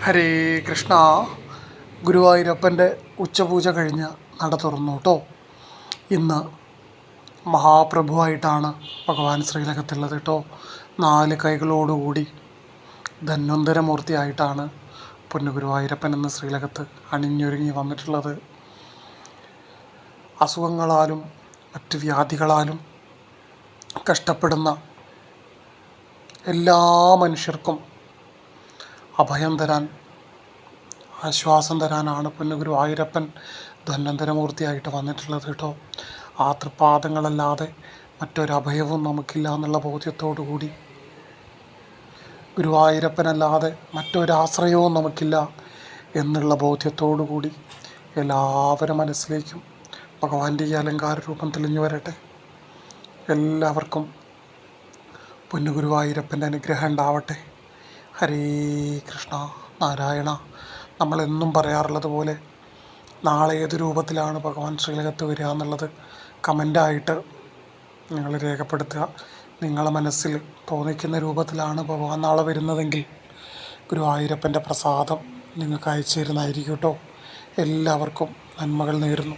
ഹരേ കൃഷ്ണ. ഗുരുവായൂരപ്പൻ്റെ ഉച്ചപൂജ കഴിഞ്ഞ് നട തുറന്നു കേട്ടോ. ഇന്ന് മഹാപ്രഭുവായിട്ടാണ് ഭഗവാൻ ശ്രീലകത്തുള്ളത് കേട്ടോ. 4 കൈകളോടുകൂടി ധന്വന്തരമൂർത്തിയായിട്ടാണ് പൊന്നുഗുരുവായൂരപ്പൻ എന്ന ശ്രീലകത്ത് അണിഞ്ഞൊരുങ്ങി വന്നിട്ടുള്ളത്. അസുഖങ്ങളാലും മറ്റ് വ്യാധികളാലും കഷ്ടപ്പെടുന്ന എല്ലാ മനുഷ്യർക്കും അഭയം തരാൻ, ആശ്വാസം തരാനാണ് പൊന്നുഗുരുവായൂരപ്പൻ ധന്വന്തരമൂർത്തിയായിട്ട് വന്നിട്ടുള്ളത് കേട്ടോ. ആ തൃപ്പാദങ്ങളല്ലാതെ മറ്റൊരഭയവും നമുക്കില്ല എന്നുള്ള ബോധ്യത്തോടു കൂടി, ഗുരുവായൂരപ്പനല്ലാതെ മറ്റൊരാശ്രയവും നമുക്കില്ല എന്നുള്ള ബോധ്യത്തോടു കൂടി എല്ലാവരും മനസ്സിലേക്കും ഭഗവാന്റെ ഈ അലങ്കാര രൂപം തെളിഞ്ഞു വരട്ടെ. എല്ലാവർക്കും പൊന്നുഗുരുവായൂരപ്പൻ്റെ അനുഗ്രഹം ഉണ്ടാവട്ടെ. ഹരേ കൃഷ്ണ നാരായണ. നമ്മളെന്നും പറയാറുള്ളത് പോലെ നാളെ ഏത് രൂപത്തിലാണ് ഭഗവാൻ ശ്രീലകത്ത് വരിക എന്നുള്ളത് കമൻ്റായിട്ട് നിങ്ങൾ രേഖപ്പെടുത്തുക. നിങ്ങളുടെ മനസ്സിൽ തോന്നിക്കുന്ന രൂപത്തിലാണ് ഭഗവാൻ നാളെ വരുന്നതെങ്കിൽ ഗുരുവായൂരപ്പൻ്റെ പ്രസാദം നിങ്ങൾക്ക് അയച്ചു തരുന്നതായിരിക്കും കേട്ടോ. എല്ലാവർക്കും നന്മകൾ നേരുന്നു.